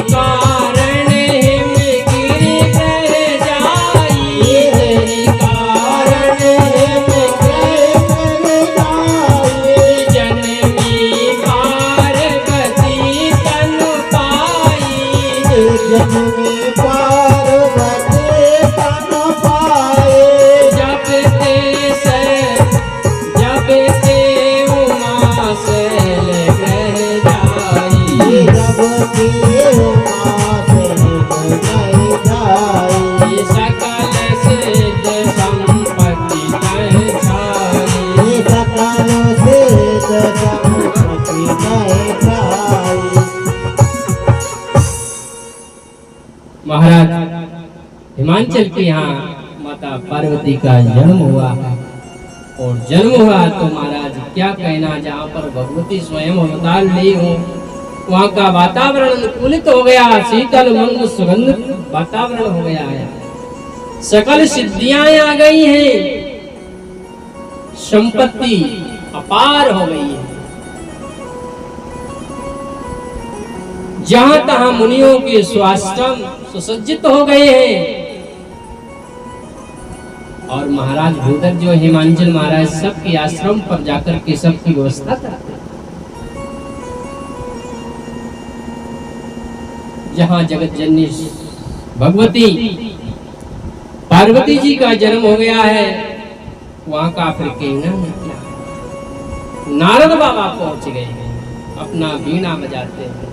कारण हिम गिरि कर जाई, तेरी कारण हिम गिरि कर जाई, जननी पार्वती तन पाई, जननी पार्वती तन पाए, जब ते उमा शैल ग्रह जाई, जब की उमा शैल ग्रह जाई, सकल सिद्ध संपत्ति तह छाई, सकल सिद्ध संपत्ति तह छाई। महाराज हिमांचल के यहाँ माता पार्वती का जन्म हुआ है, और जन्म हुआ तो महाराज क्या कहना, जहाँ पर भगवती स्वयं अवतार ली हो वहाँ का वातावरण अनुकूलित हो गया, शीतल मंद सुगंध वातावरण हो गया है, सकल सिद्धियां आ गई हैं, संपत्ति अपार हो गई है, जहां तहां मुनियों के स्वाश्रम सुसज्जित हो गए हैं, और महाराज भूदक जो हिमांचल महाराज सबके आश्रम पर जाकर के सबकी व्यवस्था करते हैं। जहां जगत जननी भगवती पार्वती जी का जन्म हो गया है, वहां का फिर कहना निकला, नारद बाबा पहुंच गए हैं, अपना वीणा बजाते हैं,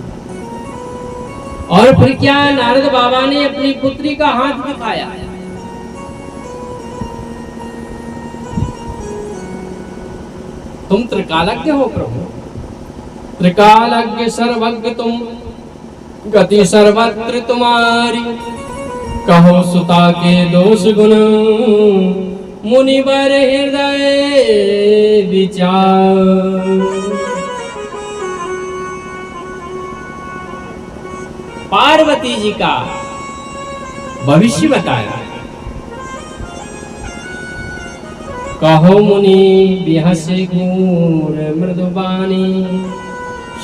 और फिर क्या नारद बाबा ने अपनी पुत्री का हाथ दिखाया, तुम त्रिकालज्ञ हो प्रभु, त्रिकालज्ञ सर्वज्ञ तुम, गति सर्वत्र तुम्हारी, कहो सुता के दोष गुण, मुनिवर हृदय विचार। पार्वती जी का भविष्य बताया, कहो मुनि बिहसे गूढ़ मृदुबानी,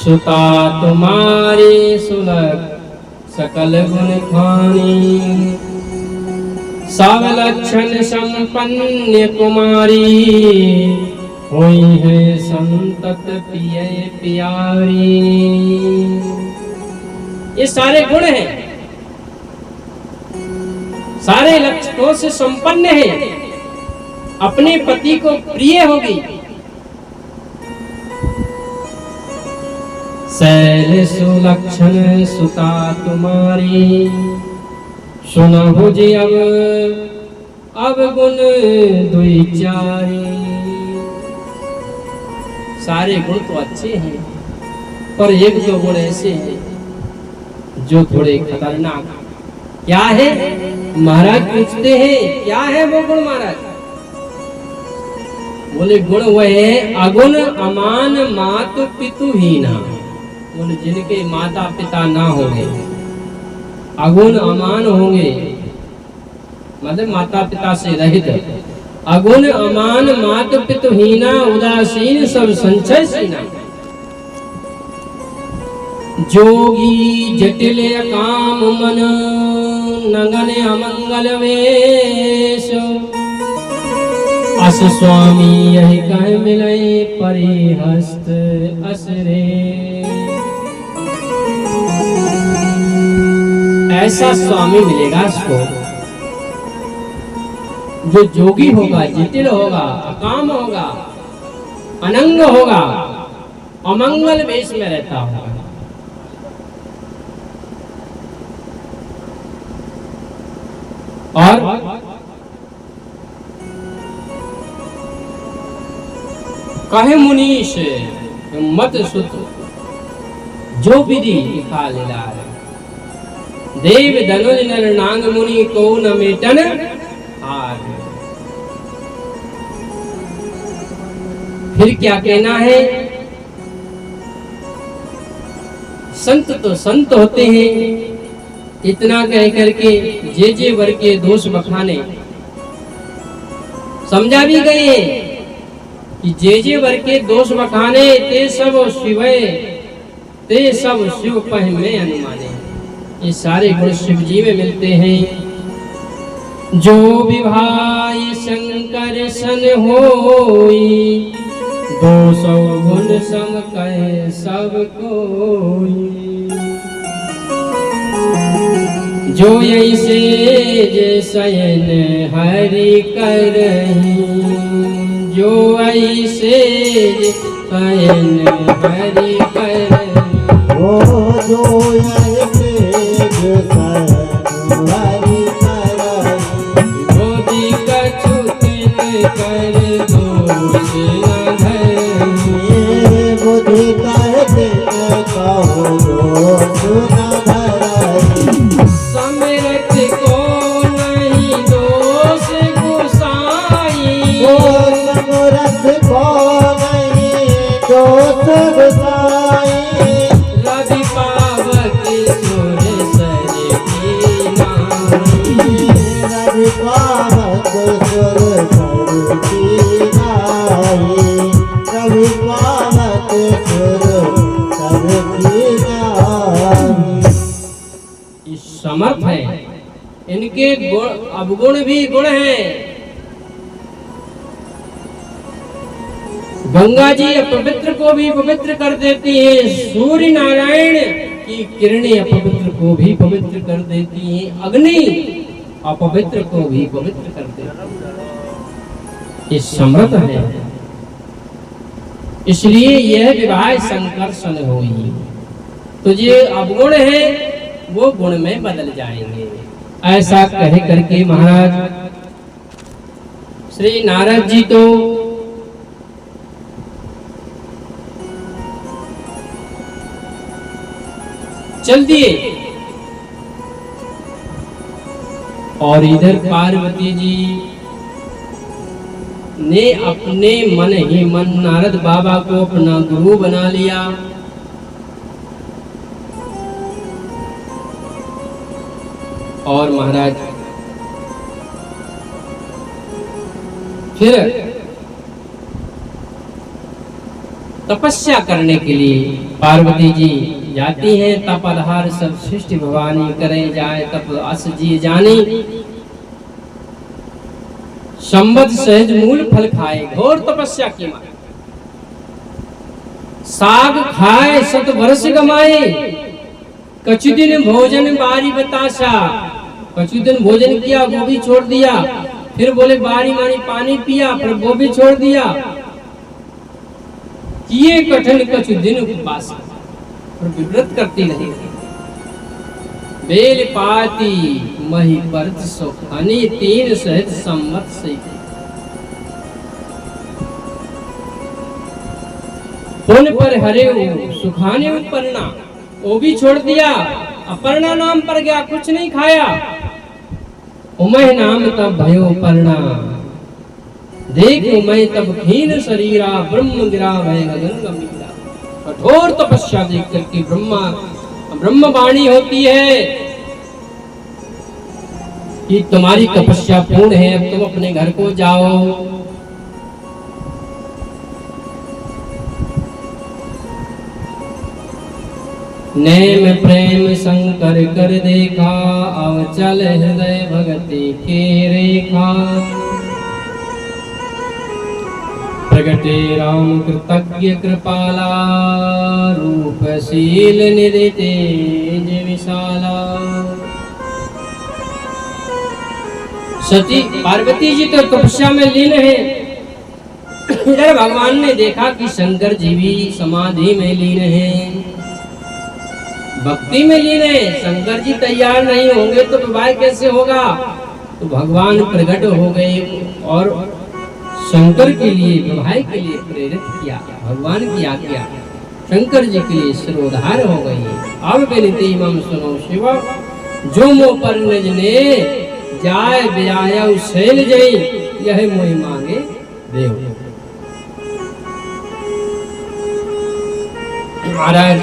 सुता तुम्हारी सुलभ सकल गुण खानी, सब लक्षण संपन्न कुमारी, हुई है संतत पिय प्यारी। ये सारे गुण हैं, सारे लक्षणों से संपन्न है, अपने पति को प्रिय होगी, शैल सुलक्षण सुता तुम्हारी, सुनहु जी अब गुण दुई चारी। सारे गुण तो अच्छे हैं, पर एक दो गुण ऐसे हैं जो थोड़े खतरनाक। क्या है महाराज पूछते हैं, क्या है वो गुण महाराज? बोले गुण वह है अगुण अमान मातु पितु हीना, बोले जिनके माता पिता ना होंगे, अगुण अमान होंगे मतलब माता पिता से रहित, अगुण अमान मातु पितु हीना, उदासीन सब संचय सीना, जोगी जटिल काम मन, नगन अमंगल वेश, अस स्वामी यही कह मिले परिहस्त असरे। ऐसा स्वामी मिलेगा इसको जो जोगी होगा, जटिल होगा, अकाम होगा, अनंग होगा, अमंगल वेश में रहता होगा। और कहे मुनीश मत सुत जो विधि लिखा लीला, देव धनुज नर नांग मुनि को न मेटन हार। फिर क्या कहना है? संत तो संत होते हैं, इतना कह करके जे वर के दोष बखाने समझा भी गए कि जे वर के दोष बखाने ते सब शिव, ते सब शिव पह में अनुमाने। ये सारे गुण शिव जी में मिलते हैं। जो विभाय शंकर सन होई, 200 गुण सम कहे सब कोई। जो ऐसे जे शयन हरि करही, जो ऐसे जे शयन हरि करही। जो ऐसे जे शयन हरि करही, गोदी कछु तिन कर दोष न धरही। बुद्धि कहते कहो दोष न धरही। समरथ को नहीं दोष गुसाई, समरथ को नहीं दोष गुसाई। रवि पावक सुर सर की नाई। रवि पावक सुर सर की नाई। रवि पावक सुर सर की नाई। ये समर्थ है, इनके गुण अवगुण भी गुण हैं। गंगा जी अपवित्र को भी पवित्र कर देती है, सूर्य नारायण की किरणें अपवित्र को भी पवित्र कर देती हैं, अग्नि अपवित्र को भी पवित्र कर देती है। ये समर्थ है, इसलिए यह विवाह संकर्षण हुई। तो ये अवगुण है वो गुण में बदल जाएंगे। ऐसा कह करके महाराज श्री नारद जी तो चल दिए, और इधर पार्वती जी ने अपने मन ही मन नारद बाबा को अपना गुरु बना लिया। और महाराज फिर तपस्या करने के लिए पार्वती जी जाती हैं। तप आधार सब सृष्टि भवानी करे जाए, तप अस जी जानी। संबत सहज मूल फल खाए, घोर तपस्या की मां। साग खाए 7 वर्ष गमाए, कछु दिन भोजन बारी बतासा। कछु दिन भोजन किया वो भी छोड़ दिया, फिर बोले बारी मानी पानी पिया, फिर वो भी छोड़ दिया। किए कठिन कछु दिन उपवास, और विव्रत करती रही। बेल पाती मही परत सुखानी, 3 सहज सम्मत से। पुन पर हरे सुखाने उपरना, वो भी छोड़ दिया। अपर्णा नाम पर गया, कुछ नहीं खाया। उमय नाम तब भयो पर्णा, देख उमय तब खीन शरीरा, ब्रह्म गिरा भय गगन गंभीरा। कठोर तपस्या देख करके ब्रह्म वाणी होती है कि तुम्हारी तपस्या पूर्ण है, अब तुम अपने घर को जाओ। नेम प्रेम शंकर कर देखा, अवचल हृदय भगति के रेखा। प्रगटे राम कृतज्ञ कृपाला, रूपशील निधि तेज विशाला। सती पार्वती जी तो तपस्या में लीन है। इधर भगवान ने देखा कि शंकर जी भी समाधि में लीन है, भक्ति में लीन है। शंकर जी तैयार नहीं होंगे तो विवाह कैसे होगा। तो भगवान प्रकट हो गए और शंकर के लिए विवाह के लिए प्रेरित किया। भगवान की आज्ञा शंकर जी के लिए सिरोधार हो गई। अब विनती मम सुनो शिव, जो मो पर निज ने जाय ब्याय शैल जई, यह मोहि मांगे देव। महाराज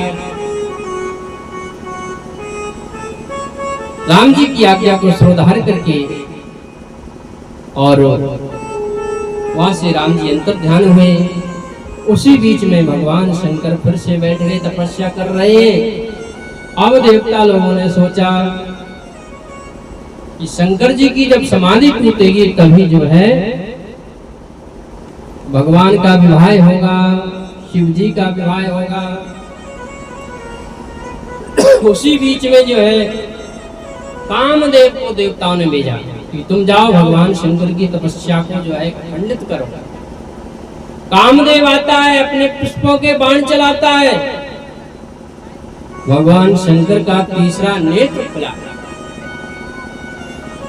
राम जी की आज्ञा को सिरोधार करके और वहां से राम जी अंतर ध्यान हुए। उसी बीच में भगवान शंकर फिर से बैठ गए, तपस्या कर रहे हैं। अब देवता लोगों ने सोचा कि शंकर जी की जब समाधि टूटेगी तभी जो है भगवान का विवाह होगा, शिव जी का विवाह होगा। उसी बीच में जो है कामदेव को देवताओं ने भेजा कि तुम जाओ भगवान शंकर की तपस्या को जो है खंडित करो। कामदेव आता है, अपने पुष्पों के बाण चलाता है, भगवान शंकर का तीसरा नेत्र खुला।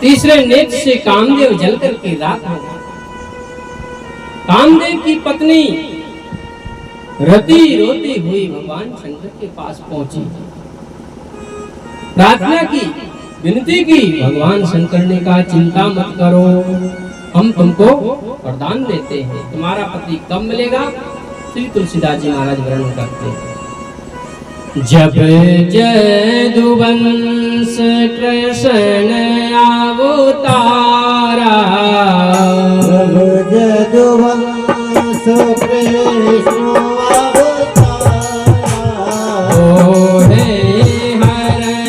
तीसरे नेत्र से कामदेव जल करके राख हो गए। कामदेव की पत्नी रति रोती हुई भगवान शंकर के पास पहुंची, प्रार्थना की, विनती की। भगवान शंकर ने कहा चिंता मत करो, हम तुमको वरदान देते हैं। तुम्हारा पति कब मिलेगा? श्री तुलसीदास जी महाराज वर्णन करते हैं। जब यदुवंश कृष्ण अवतारा, जब यदुवंश कृष्ण अवतारा, ओहे हरण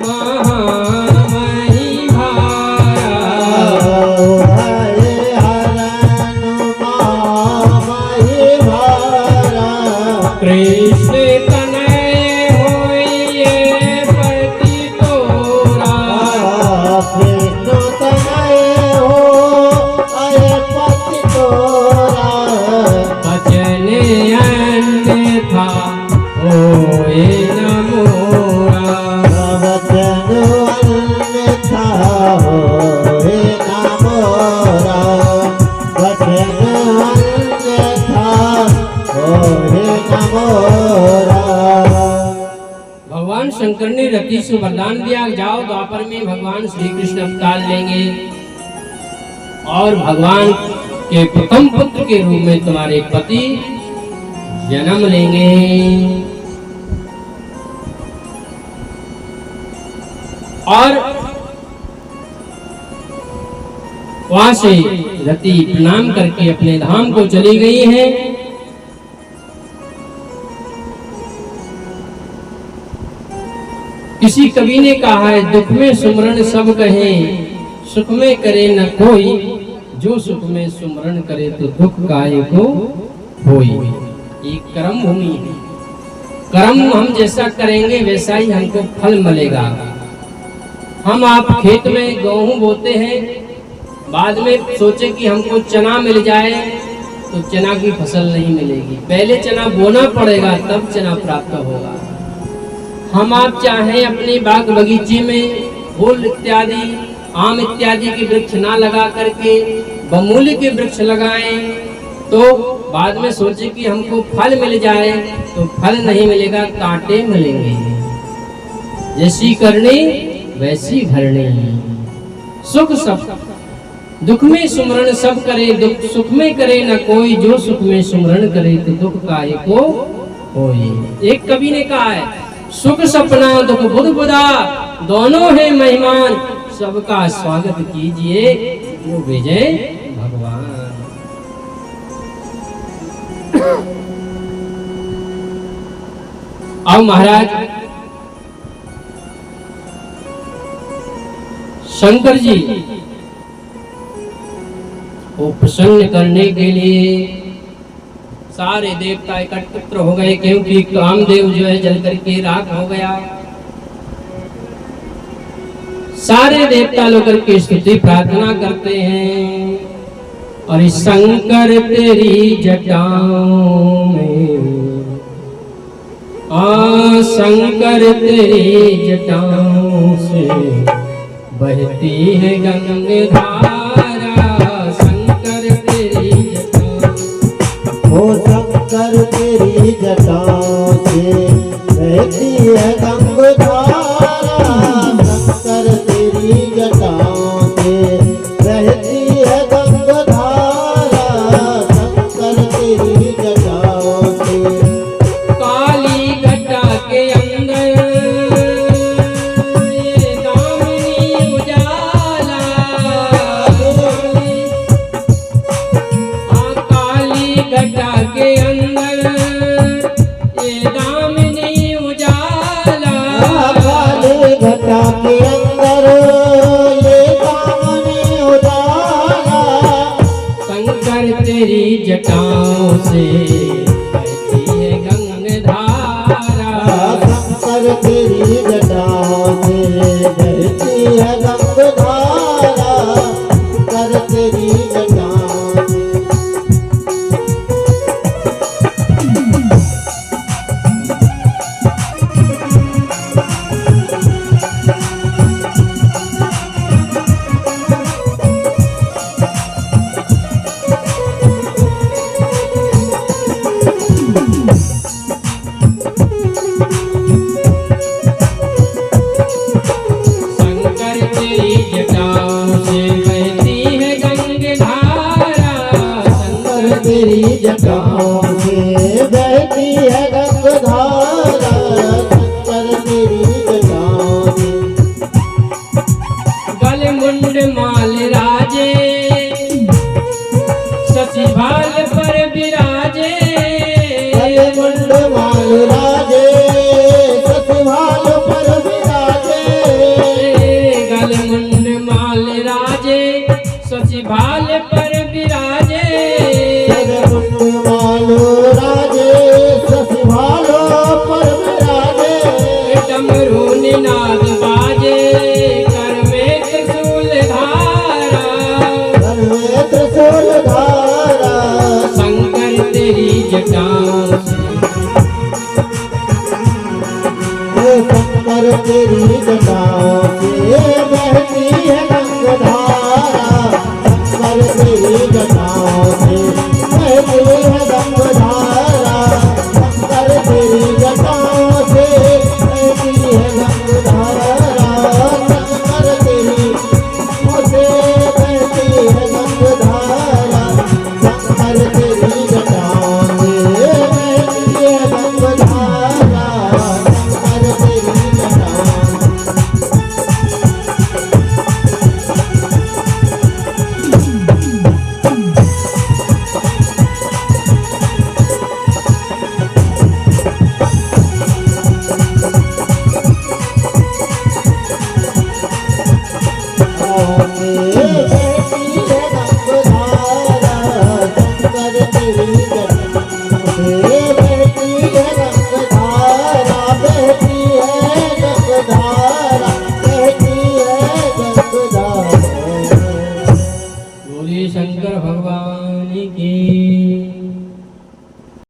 महामहि भारा, ओहे हरण महामहि भारा, कृष्ण तनय होइए पति तोरा, कृष्ण तनय हो अय पति तोरा, वचन अन्यथा होए न मोरा, वचन अन्यथा होए न मोरा, वचन अन्यथा होए न मोरा। भगवान शंकर ने रति से वरदान दिया, जाओ द्वापर में भगवान श्री कृष्ण अवतार लेंगे और भगवान के प्रथम पुत्र के रूप में तुम्हारे पति जन्म लेंगे। और वहां से रति प्रणाम करके अपने धाम को चली गई है। किसी कवि ने कहा है दुख में सुमरण सब कहें, सुख में करे न कोई, जो सुख में सुमरण करे तो दुख काहे को होई। ये कर्म भूमि है, कर्म हम जैसा करेंगे वैसा ही हमको फल मिलेगा। हम आप खेत में गेहूं बोते हैं, बाद में सोचे कि हमको चना मिल जाए तो चना की फसल नहीं मिलेगी, पहले चना बोना पड़ेगा तब चना प्राप्त होगा। हम आप चाहें अपने बाग बगीचे में फूल इत्यादि, आम इत्यादि के वृक्ष ना लगा करके बमूल के वृक्ष लगाएं तो बाद में सोचे कि हमको फल मिल जाए तो फल नहीं मिलेगा, कांटे मिलेंगे। जैसी करनी वैसी भरनी, सुख सब दुख में सुमरण सब करे, दुख सुख में करे न कोई, जो सुख में सुमरण करे तो दुख काहे को होई। एक कवि ने कहा है सुख सपना दुख बुध बुधा दोनों है मेहमान, सबका स्वागत कीजिए जो विजय भगवान। अब महाराज शंकर जी को प्रसन्न करने के लिए सारे देवता एकत्रित हो गए, क्योंकि कामदेव जो है जल करके राख हो गया। सारे देवता लोग करके स्तुति प्रार्थना करते हैं और शंकर तेरी जटाओं में, शंकर तेरी जटाओं से बहती है गंगाधारा, शंकर तेरी जटाओं, ओ शंकर तेरी जटाओं से बहती है गंगाधारा, शंकर तेरी जटाओं से बहती है गंगाधारा, शंकर तेरी जटाओं से। काली घटा के अंदर ये दामिनी उजाला, काली घटा के अंदर ये दामिनी उजाला, जटा के अंदर ये दामन उजाला, शंकर तेरी जटाओं से बहती है गंगाधारा। शंकर तेरी जटाओं से बहती है गंगाधारा, शंकर तेरी जटाओं से। शंकर तेरी जटाओं से बहती है गंगाधारा। शंकर तेरी जटाओं से बहती है गंगाधारा, शंकर तेरी जटाओं से। गल मुंड माल राजे शशि भाल पर विराजे। गल मुंड माल राजे शशि भाल पर विराजे। गल मुंड माल राजे शशि भाल पर विराजे। गल मुंड माल राजे शशि भाल पर विराजे। डमरू निनाद बाजे कर में त्रिशूल धारा। कर में त्रिशूल धारा, शंकर तेरी जटाओं से शंकर तेरी जटाओं से बहती